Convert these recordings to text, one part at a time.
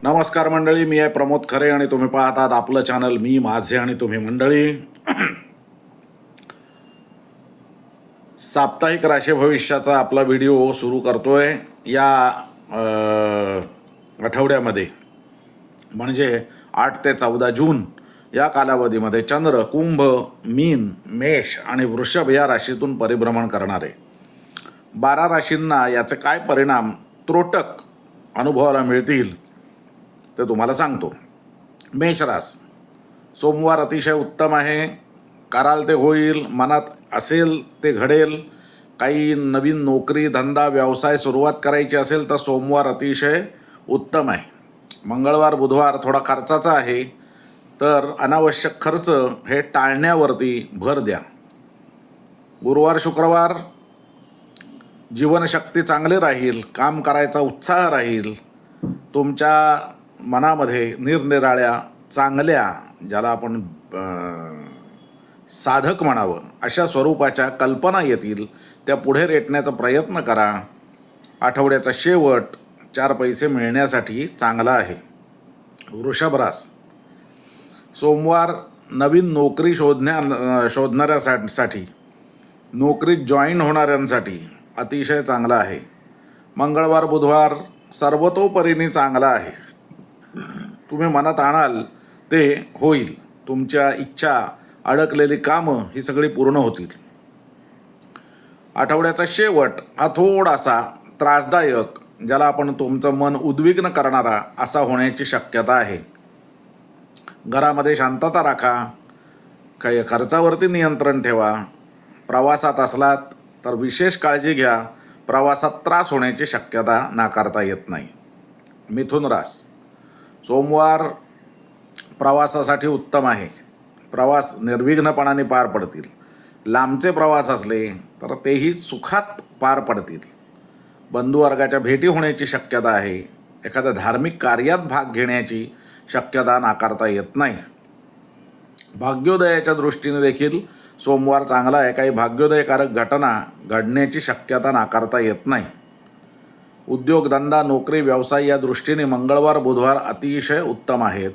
नमस्कार मंडळी, मी आहे प्रमोद खरे आणि तुम्ही पाहतात आपलं चॅनल मी माझे आणि तुम्ही. मंडळी, साप्ताहिक राशी भविष्याचा आपला व्हिडिओ सुरू करतोय या आठवड्यामध्ये, म्हणजे 8 ते 14 जून या कालावधीमध्ये चंद्र कुंभ, मीन, मेष आणि वृषभ या राशीतून परिभ्रमण करणार आहे. 12 राशींना याचे काय परिणाम त्रोटक अनुभवाला मिळतील ते तुम्हाला सांगतो. मेष रास, सोमवार अतिशय उत्तम आहे. कराल ते होईल, मनात असेल ते घडेल. काही नवीन नोकरी, धंदा, व्यवसाय सुरुवात करायची असेल तर सोमवार अतिशय उत्तम आहे. मंगळवार, बुधवार थोडा खर्चाचा आहे, तर अनावश्यक खर्च हे टाळण्यावरती भर द्या. गुरुवार, शुक्रवार जीवनशक्ती चांगली राहील, काम करायचा उत्साह राहील. तुमच्या मनामध्ये निरनिराळ्या चांगल्या, ज्याला आपण साधक म्हणावं, अशा स्वरूपाच्या कल्पना येतील. त्या पुढे रेटण्याचा प्रयत्न करा. आठवड्याचा शेवट 4 पैसे मिळण्यासाठी चांगला आहे. वृषभ रास, सोमवार नवीन नोकरी शोधणाऱ्यासाठी, नोकरीत जॉईन होणाऱ्यांसाठी अतिशय चांगला आहे. मंगळवार, बुधवार सर्वतोपरीने चांगला आहे. तुम्ही मनात आणाल ते होईल. तुमच्या इच्छा, अडकलेली कामं ही सगळी पूर्ण होतील. आठवड्याचा शेवट हा थोडासा त्रासदायक, ज्याला आपण तुमचं मन उद्विग्न करणारा असा होण्याची शक्यता आहे. घरामध्ये शांतता राखा. काही खर्चावरती नियंत्रण ठेवा. प्रवासात असलात तर विशेष काळजी घ्या. प्रवासात त्रास होण्याची शक्यता नाकारता येत नाही. मिथुन रास, सोमवार प्रवासासाठी उत्तम आहे. प्रवास निर्विघ्नपणाने पार पडतील. लांबचे प्रवास असले तर तेही सुखात पार पडतील. बंधुवर्गाच्या भेटी होण्याची शक्यता आहे. एखाद्या धार्मिक कार्यात भाग घेण्याची शक्यता नाकारता येत नाही. भाग्योदयाच्या दृष्टीने देखील सोमवार चांगला आहे. काही भाग्योदयकारक घटना घडण्याची शक्यता नाकारता येत नाही. उद्योग, धंदा, नोकरी, व्यवसाय या दृष्टीने मंगळवार, बुधवार अतिशय उत्तम आहेत.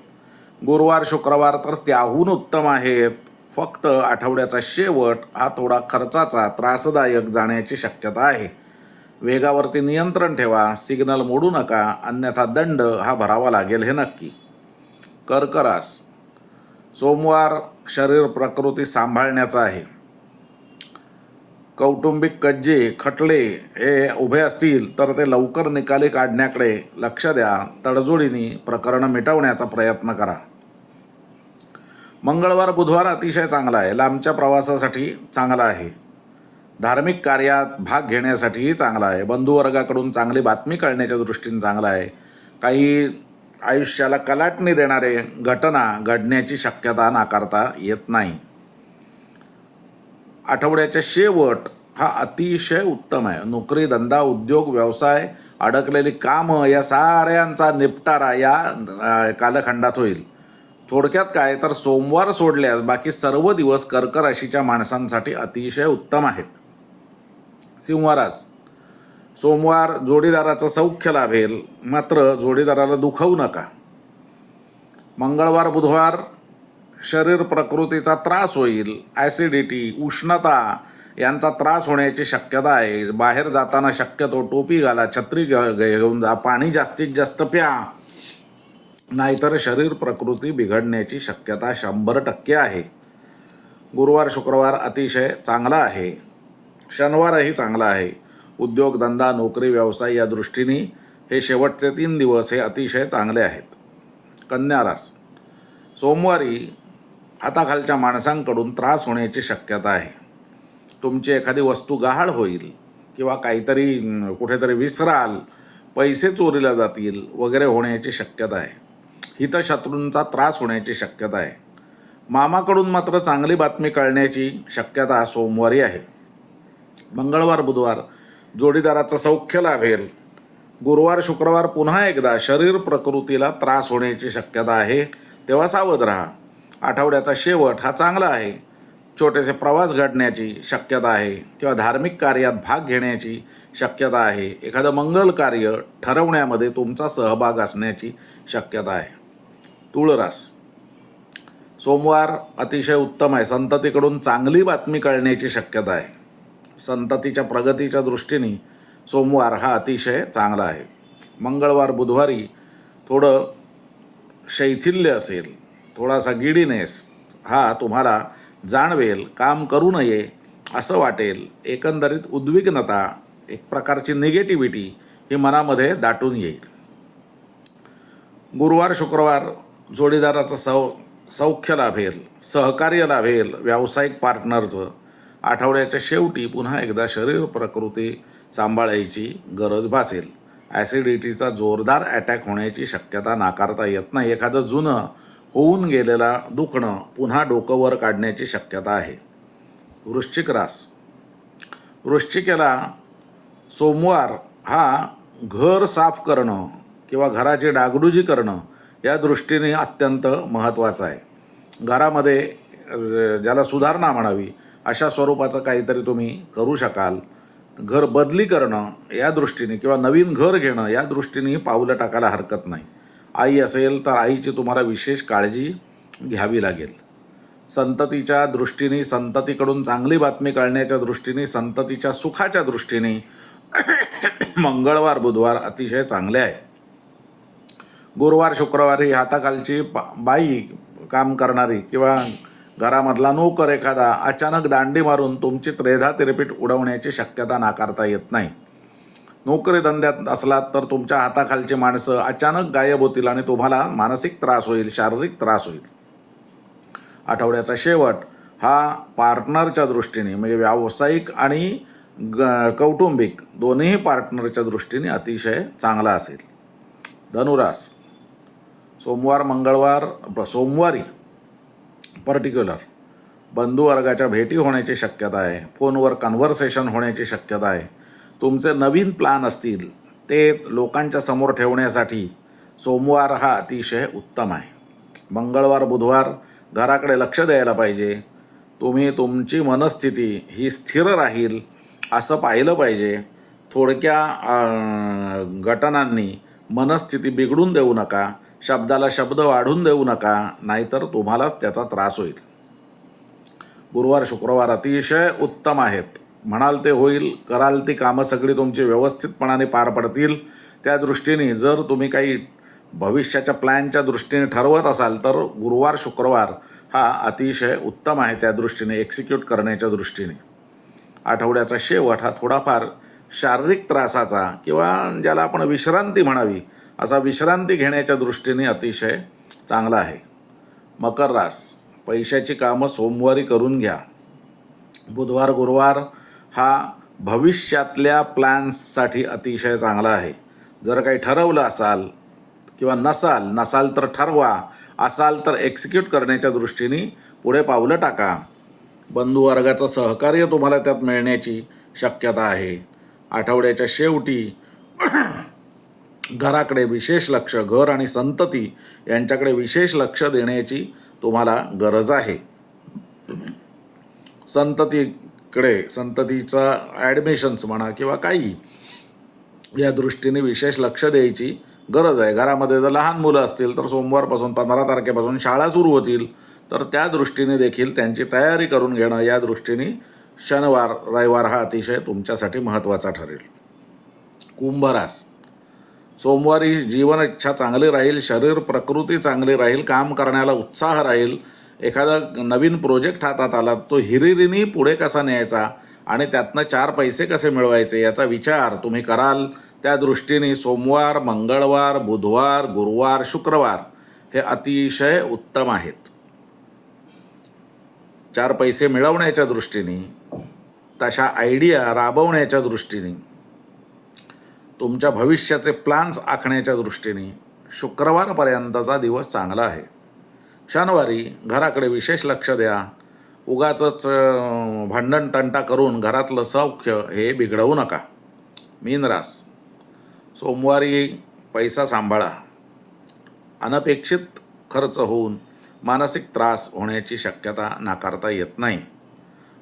गुरुवार, शुक्रवार तर त्याहून उत्तम आहेत. फक्त आठवड्याचा शेवट हा थोडा खर्चाचा, त्रासदायक जाण्याची शक्यता आहे. वेगावरती नियंत्रण ठेवा. सिग्नल मोडू नका, अन्यथा दंड हा भरावा लागेल हे नक्की. कर्क रास, सोमवार शरीर प्रकृती सांभाळण्याचा आहे. कौटुंबिक कज्जे, खटले हे उभे असतील तर ते लवकर निकाली काढण्याकडे लक्ष द्या. तडजोडीने प्रकरण मिटवण्याचा प्रयत्न करा. मंगळवार, बुधवार अतिशय चांगला आहे. लांबच्या प्रवासासाठी चांगला आहे. धार्मिक कार्यात भाग घेण्यासाठीही चांगला आहे. बंधुवर्गाकडून चांगली बातमी कळण्याच्या दृष्टीने चांगला आहे. काही आयुष्याला कलाटणी देणारे घटना घडण्याची शक्यता नाकारता येत नाही. आठवड्याचा शेवट हा अतिशय उत्तम आहे. नोकरी, धंदा, उद्योग, व्यवसाय, अडकलेली कामं या साऱ्यांचा निपटारा या कालखंडात होईल. थोडक्यात काय तर सोमवार सोडल्यास बाकी सर्व दिवस कर्क राशीच्या माणसांसाठी अतिशय उत्तम आहेत. सिंह रास, सोमवार जोडीदाराचं सौख्य लाभेल, मात्र जोडीदाराला दुखवू नका. मंगळवार, बुधवार शरीर प्रकृतीचा त्रास होईल. ॲसिडिटी, उष्णता यांचा त्रास होण्याची शक्यता आहे. बाहेर जाताना शक्यतो टोपी घाला, छत्री घेऊन जा, पाणी जास्तीत जास्त प्या, नाहीतर शरीर प्रकृती बिघडण्याची शक्यता 100% आहे. गुरुवार, शुक्रवार अतिशय चांगला आहे. शनिवारही चांगला आहे. उद्योग, धंदा, नोकरी, व्यवसाय या दृष्टीने हे शेवटचे 3 दिवस हे अतिशय चांगले आहेत. कन्या रास, सोमवारी हाताखालच्या माणसांकडून त्रास होण्याची शक्यता आहे. तुमची एखादी वस्तू गहाळ होईल किंवा काहीतरी कुठेतरी विसराल, पैसे चोरीला जातील वगैरे होण्याची शक्यता आहे. हितशत्रूंचा त्रास होण्याची शक्यता आहे. मामाकडून मात्र चांगली बातमी कळण्याची शक्यता सोमवारी आहे. मंगळवार, बुधवार जोडीदाराचं सौख्य लाभेल. गुरुवार, शुक्रवार पुन्हा एकदा शरीर प्रकृतीला त्रास होण्याची शक्यता आहे, तेव्हा सावध राहा. आठवड्याचा शेवट हा चांगला आहे. छोटेसे प्रवास घडण्याची शक्यता आहे किंवा धार्मिक कार्यात भाग घेण्याची शक्यता आहे. एखादं मंगल कार्य ठरवण्यामध्ये तुमचा सहभाग असण्याची शक्यता आहे. तुळ रास, सोमवार अतिशय उत्तम आहे. संततीकडून चांगली बातमी कळण्याची शक्यता आहे. संततीच्या प्रगतीच्या दृष्टीने सोमवार हा अतिशय चांगला आहे. मंगळवार बुधवारी थोडं शैथिल्य असेल, थोडासा गिडीनेस हा तुम्हाला जाणवेल. काम करू नये असं वाटेल. एकंदरीत उद्विग्नता, एक प्रकारची निगेटिव्हिटी ही मनामध्ये दाटून येईल. गुरुवार शुक्रवार जोडीदाराचं सौख्य लाभेल, सहकार्य लाभेल व्यावसायिक पार्टनरचं. आठवड्याच्या शेवटी पुन्हा एकदा शरीर प्रकृती सांभाळायची गरज भासेल. ॲसिडिटीचा जोरदार अटॅक होण्याची शक्यता नाकारता येत नाही. एखादं जुनं होऊन गेलेला दुखणं पुन्हा डोकं वर काढण्याची शक्यता आहे. वृश्चिक रास, वृश्चिकेला सोमवार हा घर साफ करणं किंवा घराची डागडुजी करणं या दृष्टीने अत्यंत महत्त्वाचं आहे. घरामध्ये ज्याला सुधारणा म्हणावी अशा स्वरूपाचं काहीतरी तुम्ही करू शकाल. घर बदली करणं या दृष्टीने किंवा नवीन घर घेणं या दृष्टीनेही पावलं टाकायला हरकत नाही. आई असेल तर आईची तुम्हाला विशेष काळजी घ्यावी लागेल. संततीच्या दृष्टीने, संततीकडून चांगली बातमी कळण्याच्या दृष्टीने, संततीच्या सुखाच्या दृष्टीने मंगळवार बुधवार अतिशय चांगले आहे. गुरुवार शुक्रवारी हाताखालची बाई काम करणारी किंवा घरामधला नोकर एखादा अचानक दांडी मारून तुमची त्रेधा तिरपीट उडवण्याची शक्यता नाकारता येत नाही. नोकरी धंद्यात असलात तर तुमच्या हाताखालची माणसं अचानक गायब होतील आणि तुम्हाला मानसिक त्रास होईल, शारीरिक त्रास होईल. आठवड्याचा शेवट हा पार्टनरच्या दृष्टीने म्हणजे व्यावसायिक आणि कौटुंबिक दोन्ही पार्टनरच्या दृष्टीने अतिशय चांगला असेल. धनुरास, सोमवारी पर्टिक्युलर बंधुवर्गाच्या भेटी होण्याची शक्यता आहे. फोनवर कन्व्हर्सेशन होण्याची शक्यता आहे. तुमचे नवीन प्लॅन असतील ते लोकांच्या समोर ठेवण्यासाठी सोमवार हा अतिशय उत्तम आहे. मंगळवार बुधवार घराकडे लक्ष द्यायला पाहिजे. तुम्ही तुमची मनस्थिती ही स्थिर राहील असं पाहिलं पाहिजे. थोडक्या घटनांनी मनस्थिती बिघडून देऊ नका. शब्दाला शब्द वाढून देऊ नका, नाहीतर तुम्हालाच त्याचा त्रास होईल. गुरुवार शुक्रवार अतिशय उत्तम आहेत. म्हणाल ते होईल, कराल ती कामं सगळी तुमची व्यवस्थितपणाने पार पडतील. त्या दृष्टीने जर तुम्ही काही भविष्याच्या प्लॅनच्या दृष्टीने ठरवत असाल तर गुरुवार शुक्रवार हा अतिशय उत्तम आहे त्या दृष्टीने, एक्झिक्यूट करण्याच्या दृष्टीने. आठवड्याचा शेवट हा थोडाफार शारीरिक त्रासाचा किंवा ज्याला आपण विश्रांती म्हणावी असा विश्रांती घेण्याच्या दृष्टीने अतिशय चांगला आहे. मकर रास, पैशाची कामं सोमवारी करून घ्या. बुधवार गुरुवार हा भविष्यातल्या प्लॅन्ससाठी अतिशय चांगला आहे. जर काही ठरवलं असाल किंवा नसाल तर ठरवा, असाल तर एक्झिक्यूट करण्याच्या दृष्टीने पुढे पावलं टाका. बंधुवर्गाचं सहकार्य तुम्हाला त्यात मिळण्याची शक्यता आहे. आठवड्याच्या शेवटी घराकडे विशेष लक्ष, घर आणि संतती यांच्याकडे विशेष लक्ष देण्याची तुम्हाला गरज आहे. संततीचा ॲडमिशन्स म्हणा किंवा काही या दृष्टीने विशेष लक्ष द्यायची गरज आहे. घरामध्ये जर लहान मुलं असतील तर सोमवारपासून 15 तारखेपासून शाळा सुरू होतील, तर त्या दृष्टीने देखील त्यांची तयारी करून घेणं या दृष्टीने शनिवार रविवार हा अतिशय तुमच्यासाठी महत्त्वाचा ठरेल. कुंभ रास, सोमवारी जीवन इच्छा चांगली राहील, शरीर प्रकृती चांगली राहील, काम करण्याला उत्साह राहील. एखादा नवीन प्रोजेक्ट हातात आला तो हिरिरीने पुढे कसा न्यायचा आणि त्यातनं 4 पैसे कसे मिळवायचे याचा विचार तुम्ही कराल. त्या दृष्टीने सोमवार, मंगळवार, बुधवार, गुरुवार, शुक्रवार हे अतिशय उत्तम आहेत. 4 पैसे मिळवण्याच्या दृष्टीने, तशा आयडिया राबवण्याच्या दृष्टीने, तुमच्या भविष्याचे प्लॅन्स आखण्याच्या दृष्टीने शुक्रवारपर्यंतचा दिवस चांगला आहे. शनिवारी घराकडे विशेष लक्ष द्या. उगाचच भांडण तंटा करून घरातलं सौख्य हे बिघडवू नका. मीन रास, सोमवारी पैसा सांभाळा. अनपेक्षित खर्च होऊन मानसिक त्रास होण्याची शक्यता नाकारता येत नाही.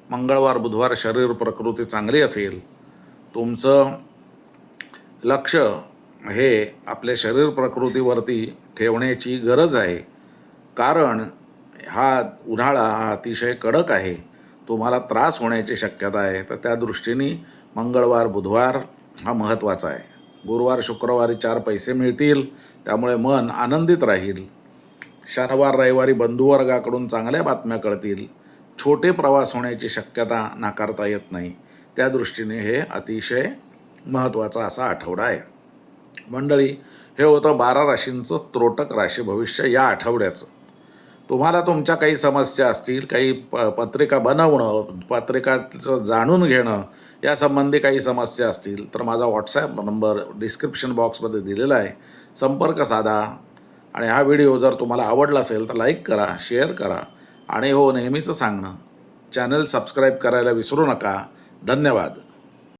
मंगळवार बुधवार शरीर प्रकृती चांगली असेल. तुमचं लक्ष हे आपल्या शरीर प्रकृतीवरती ठेवण्याची गरज आहे, कारण हा उन्हाळा हा अतिशय कडक आहे. तुम्हाला त्रास होण्याची शक्यता आहे. तर त्या दृष्टीने मंगळवार बुधवार हा महत्त्वाचा आहे. गुरुवार शुक्रवारी 4 पैसे मिळतील, त्यामुळे मन आनंदित राहील. शनिवार रविवारी बंधुवर्गाकडून चांगल्या बातम्या कळतील. छोटे प्रवास होण्याची शक्यता नाकारता येत नाही. त्या दृष्टीने हे अतिशय महत्त्वाचा असा आठवडा आहे. मंडळी, हे होतं 12 राशींचं त्रोटक राशी भविष्य या आठवड्याचं. तुम्हाला तुमच्या काही समस्या असतील, काही पत्रिका बनवणं, पत्रिकाचं जाणून घेणं यासंबंधी काही समस्या असतील तर माझा व्हॉट्सॲप नंबर डिस्क्रिप्शन बॉक्समध्ये दिलेला आहे. संपर्क साधा. आणि हा व्हिडिओ जर तुम्हाला आवडला असेल तर लाईक करा, शेअर करा आणि हो, नेहमीचं सांगणं, चॅनल सबस्क्राईब करायला विसरू नका. धन्यवाद.